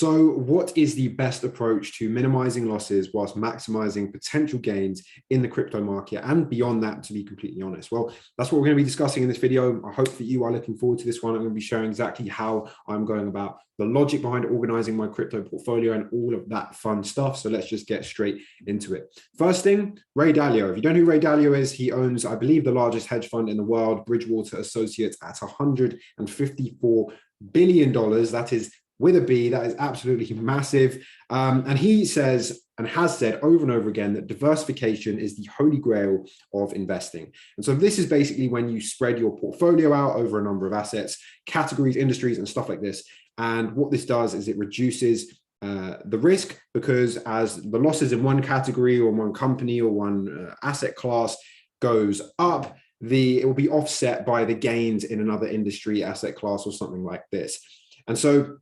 So what is the best approach to minimizing losses whilst maximizing potential gains in the crypto market and beyond that, to be completely honest? Well, that's what we're going to be discussing in this video. I hope that you are looking forward to this one. I'm going to be sharing exactly how I'm going about the logic behind organizing my crypto portfolio and all of that fun stuff. So let's just get straight into it. First thing, Ray Dalio. If you don't know who Ray Dalio is, he owns, I believe, the largest hedge fund in the world, Bridgewater Associates, at $154 billion. That is with a B. That is absolutely massive. And he says and has said over and over again that diversification is the holy grail of investing. And so this is basically when you spread your portfolio out over a number of assets, categories, industries, and stuff like this. And what this does is it reduces the risk, because as the losses in one category or one company or one asset class goes up, it will be offset by the gains in another industry, asset class, or something like this. And so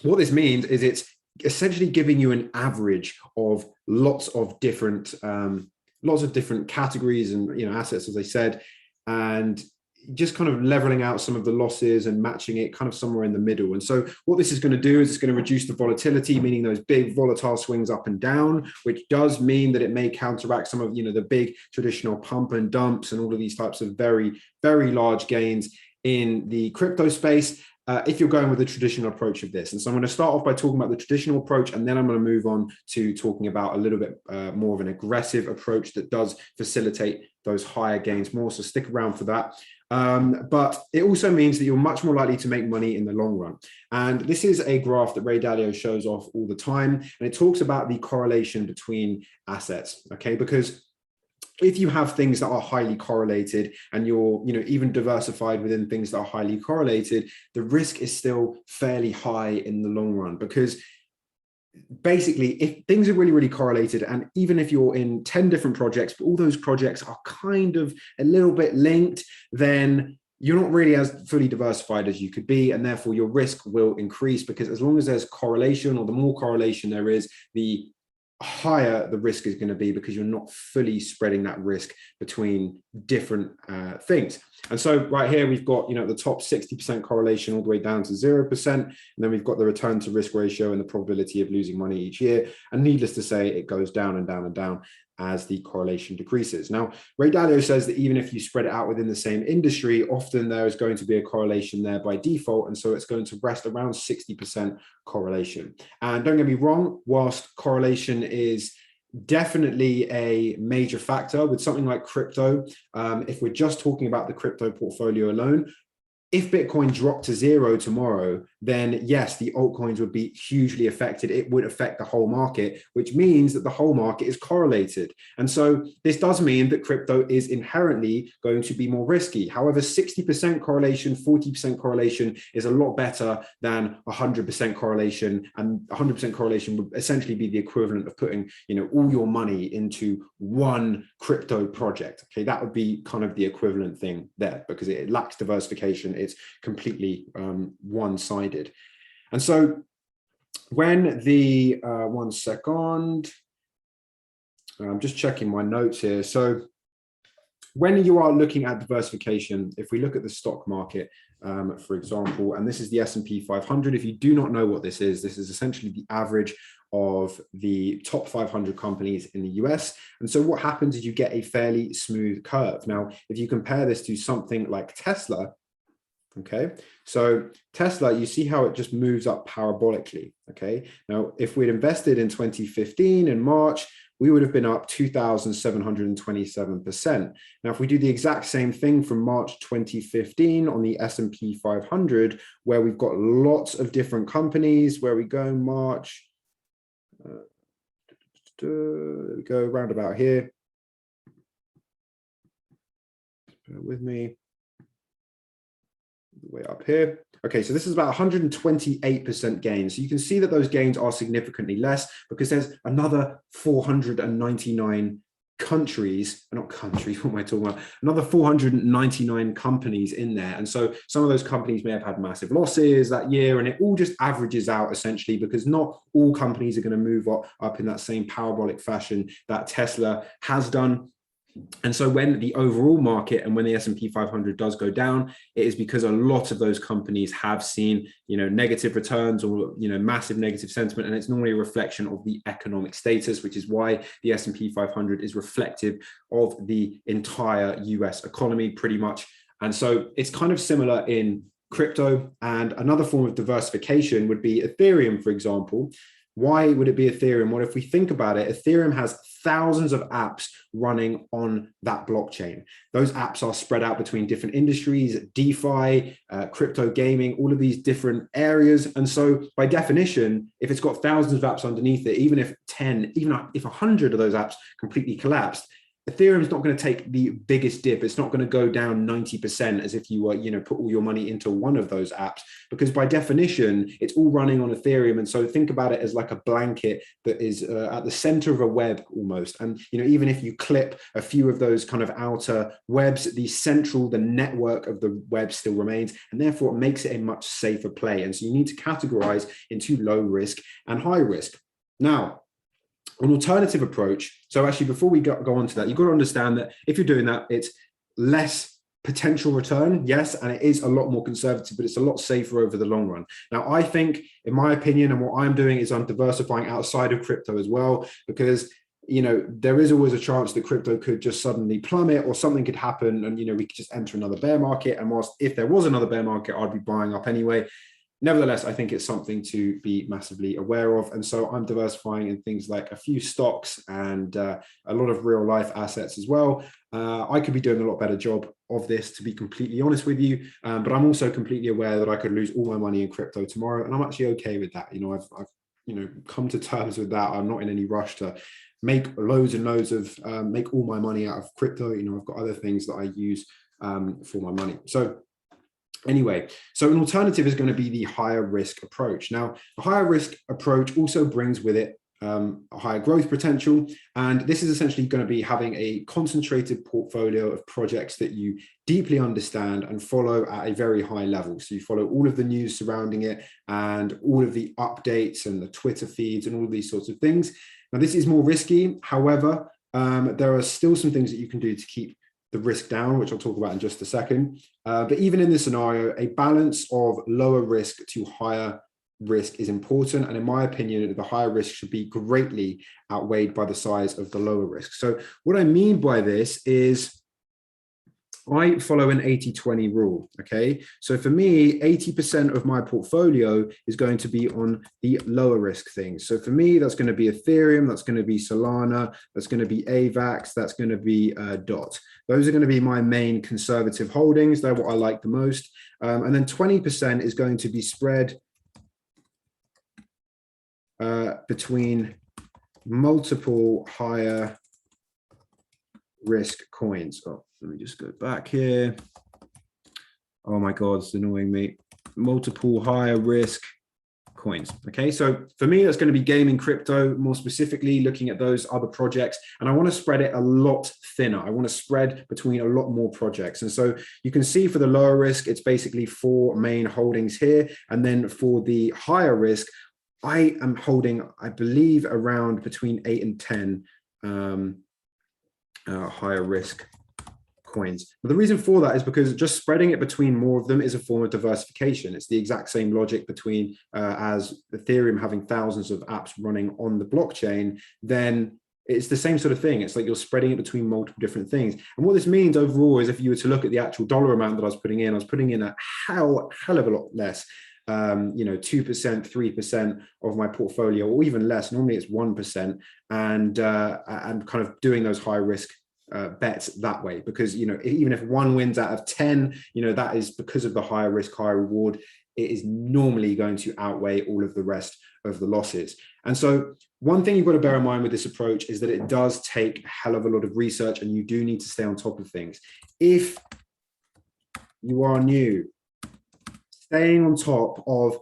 what this means is it's essentially giving you an average of lots of different categories and assets, as I said, and just kind of leveling out some of the losses and matching it kind of somewhere in the middle. And so what this is going to do is it's going to reduce the volatility, meaning those big volatile swings up and down, which does mean that it may counteract some of the big traditional pump and dumps and all of these types of very, very large gains in the crypto space. If you're going with the traditional approach of this. And so I'm going to start off by talking about the traditional approach, and then I'm going to move on to talking about a little bit more of an aggressive approach that does facilitate those higher gains more. So stick around for that. But it also means that you're much more likely to make money in the long run. And this is a graph that Ray Dalio shows off all the time. And it talks about the correlation between assets, okay? Because if you have things that are highly correlated and you're even diversified within things that are highly correlated, the risk is still fairly high in the long run, because basically if things are really, really correlated, and even if you're in 10 different projects, but all those projects are kind of a little bit linked, then you're not really as fully diversified as you could be, and therefore your risk will increase, because as long as there's correlation, or the more correlation there is, the higher the risk is going to be, because you're not fully spreading that risk between different things. And so right here, we've got, the top 60% correlation all the way down to 0%. And then we've got the return to risk ratio and the probability of losing money each year. And needless to say, it goes down and down and down as the correlation decreases. Now, Ray Dalio says that even if you spread it out within the same industry, often there is going to be a correlation there by default. And so it's going to rest around 60% correlation. And don't get me wrong, whilst correlation is definitely a major factor with something like crypto, if we're just talking about the crypto portfolio alone, if Bitcoin dropped to zero tomorrow, then yes, the altcoins would be hugely affected. It would affect the whole market, which means that the whole market is correlated. And so this does mean that crypto is inherently going to be more risky. However, 60% correlation, 40% correlation is a lot better than 100% correlation. And 100% correlation would essentially be the equivalent of putting, all your money into one crypto project. Okay, that would be kind of the equivalent thing there, because it lacks diversification. It's completely one-sided. And so when the, one second, I'm just checking my notes here. So when you are looking at diversification, if we look at the stock market, for example, and this is the S&P 500, if you do not know what this is essentially the average of the top 500 companies in the US. And so what happens is you get a fairly smooth curve. Now, if you compare this to something like Tesla, okay, so Tesla, you see how it just moves up parabolically. Okay, now if we'd invested in 2015 in March, we would have been up 2,727%. Now, if we do the exact same thing from March 2015 on the S&P 500, where we've got lots of different companies, where we go March, there we go, round about here. Bear with me. Way up here. Okay, so this is about 128% gain. So you can see that those gains are significantly less, because there's another 499 countries, not countries, what am I talking about? Another 499 companies in there. And so some of those companies may have had massive losses that year, and it all just averages out essentially, because not all companies are going to move up in that same parabolic fashion that Tesla has done. And so when the overall market and when the S&P 500 does go down, it is because a lot of those companies have seen, negative returns or, massive negative sentiment. And it's normally a reflection of the economic status, which is why the S&P 500 is reflective of the entire US economy pretty much. And so it's kind of similar in crypto. And another form of diversification would be Ethereum, for example. Why would it be Ethereum? Well, if we think about it, Ethereum has thousands of apps running on that blockchain. Those apps are spread out between different industries, DeFi, crypto gaming, all of these different areas. And so by definition, if it's got thousands of apps underneath it, even if 100 of those apps completely collapsed, Ethereum is not going to take the biggest dip. It's not going to go down 90% as if you were, put all your money into one of those apps, because by definition, it's all running on Ethereum. And so think about it as like a blanket that is at the center of a web almost. And, even if you clip a few of those kind of outer webs, the network of the web still remains, and therefore it makes it a much safer play. And so you need to categorize into low risk and high risk. Now, an alternative approach. So actually, before we go on to that, you've got to understand that if you're doing that, it's less potential return, yes, and it is a lot more conservative, but it's a lot safer over the long run. Now, I think, in my opinion, and what I'm doing is I'm diversifying outside of crypto as well, because there is always a chance that crypto could just suddenly plummet or something could happen, and we could just enter another bear market. And whilst if there was another bear market, I'd be buying up anyway. Nevertheless, I think it's something to be massively aware of. And so I'm diversifying in things like a few stocks and a lot of real life assets as well. I could be doing a lot better job of this, to be completely honest with you. But I'm also completely aware that I could lose all my money in crypto tomorrow. And I'm actually okay with that. I've come to terms with that. I'm not in any rush to make loads and loads of, make all my money out of crypto. I've got other things that I use for my money. So anyway, so an alternative is going to be the higher risk approach. Now, a higher risk approach also brings with it a higher growth potential. And this is essentially going to be having a concentrated portfolio of projects that you deeply understand and follow at a very high level. So you follow all of the news surrounding it and all of the updates and the Twitter feeds and all of these sorts of things. Now, this is more risky. However, there are still some things that you can do to keep the risk down, which I'll talk about in just a second. But even in this scenario, a balance of lower risk to higher risk is important. And in my opinion, the higher risk should be greatly outweighed by the size of the lower risk. So what I mean by this is I follow an 80-20 rule, okay? So for me, 80% of my portfolio is going to be on the lower risk things. So for me, that's going to be Ethereum, that's going to be Solana, that's going to be AVAX, that's going to be DOT. Those are going to be my main conservative holdings. They're what I like the most. And then 20% is going to be spread between multiple higher risk coins. Oh, let me just go back here. Oh my God, it's annoying me. Multiple higher risk coins. Okay, so for me, that's going to be gaming crypto, more specifically looking at those other projects. And I want to spread it a lot thinner. I want to spread between a lot more projects. And so you can see for the lower risk, it's basically 4 main holdings here. And then for the higher risk, I am holding, I believe, around between 8 and 10 higher risk coins. But the reason for that is because just spreading it between more of them is a form of diversification. It's the exact same logic between as Ethereum having thousands of apps running on the blockchain, then it's the same sort of thing. It's like you're spreading it between multiple different things. And what this means overall is if you were to look at the actual dollar amount that I was putting in a hell of a lot less. 2%, 3% of my portfolio, or even less. Normally it's 1%, and kind of doing those high risk bets that way, because even if 1 wins out of 10, that is because of the higher risk, higher reward. It is normally going to outweigh all of the rest of the losses. And so one thing you've got to bear in mind with this approach is that it does take a hell of a lot of research, and you do need to stay on top of things. If you are new, staying on top of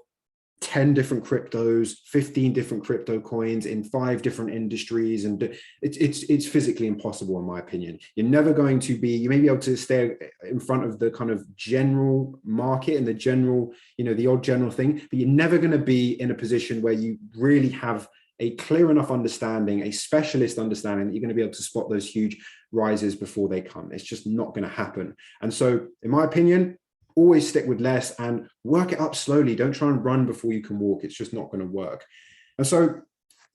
10 different cryptos, 15 different crypto coins in 5 different industries, and it's physically impossible in my opinion. You're never going to be, you may be able to stay in front of the kind of general market and the general, the odd general thing, but you're never going to be in a position where you really have a clear enough understanding, a specialist understanding, that you're going to be able to spot those huge rises before they come. It's just not going to happen. And so, in my opinion, always stick with less and work it up slowly. Don't try and run before you can walk. It's just not going to work. And so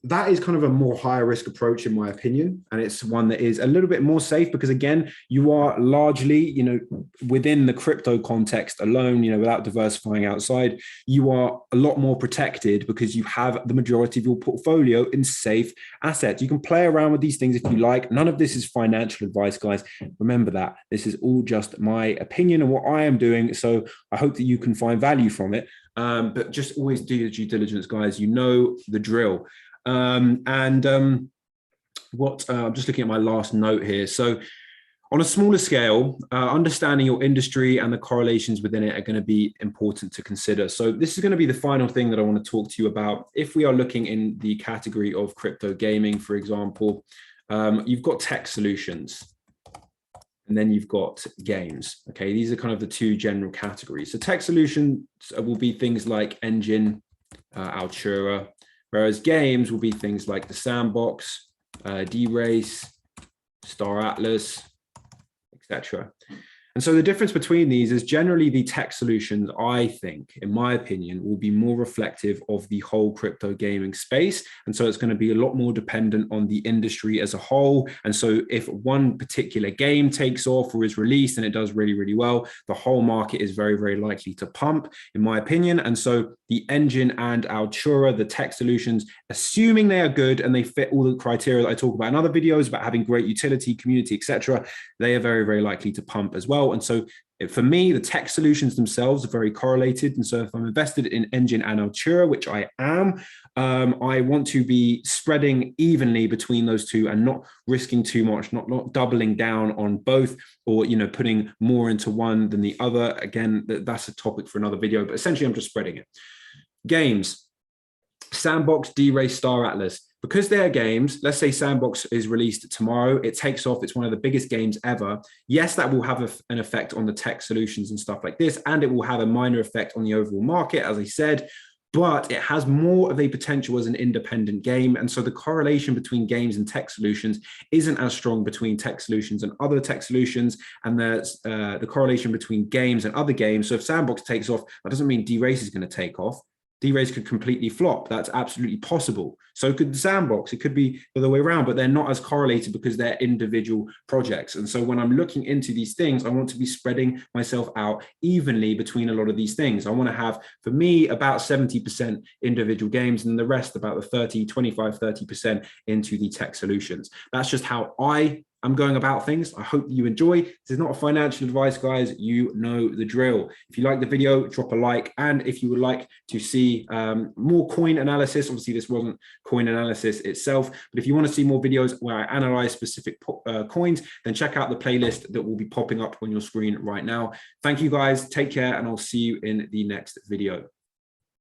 that is kind of a more higher risk approach, in my opinion. And it's one that is a little bit more safe because, again, you are largely, within the crypto context alone, without diversifying outside, you are a lot more protected because you have the majority of your portfolio in safe assets. You can play around with these things if you like. None of this is financial advice, guys. Remember that. This is all just my opinion and what I am doing. So I hope that you can find value from it. But just always do your due diligence, guys. You know the drill. I'm just looking at my last note here. So on a smaller scale, understanding your industry and the correlations within it are going to be important to consider. So this is going to be the final thing that I want to talk to you about. If we are looking in the category of crypto gaming, for example, you've got tech solutions and then you've got games. Okay, these are kind of the two general categories. So tech solutions will be things like Engine, Altura, whereas games will be things like the Sandbox, D-Race, Star Atlas, etc. And so the difference between these is generally the tech solutions, I think, in my opinion, will be more reflective of the whole crypto gaming space. And so it's going to be a lot more dependent on the industry as a whole. And so if one particular game takes off or is released and it does really, really well, the whole market is very, very likely to pump, in my opinion. And so the Engine and Altura, the tech solutions, assuming they are good and they fit all the criteria that I talk about in other videos about having great utility, community, etc., they are very, very likely to pump as well. And so for me, the tech solutions themselves are very correlated. And so if I'm invested in Engine and Altura, which I am, I want to be spreading evenly between those two and not risking too much, not doubling down on both or, putting more into one than the other. Again, that's a topic for another video, but essentially I'm just spreading it. Games, Sandbox, D-Race, Star Atlas. Because they're games, let's say Sandbox is released tomorrow, it takes off, it's one of the biggest games ever. Yes, that will have an effect on the tech solutions and stuff like this, and it will have a minor effect on the overall market, as I said, but it has more of a potential as an independent game. And so the correlation between games and tech solutions isn't as strong between tech solutions and other tech solutions. And there's the correlation between games and other games. So if Sandbox takes off, that doesn't mean D-Race is going to take off. D-Race could completely flop. That's absolutely possible. So could the Sandbox. It could be the other way around, but they're not as correlated because they're individual projects. And so when I'm looking into these things, I want to be spreading myself out evenly between a lot of these things. I want to have, for me, about 70% individual games and the rest, about the 30% into the tech solutions. That's just how I'm going about things. I hope you enjoy. This is not a financial advice, guys. You know the drill. If you like the video, drop a like. And if you would like to see more coin analysis, obviously this wasn't coin analysis itself, but if you want to see more videos where I analyze specific coins, then check out the playlist that will be popping up on your screen right now. Thank you, guys. Take care, and I'll see you in the next video.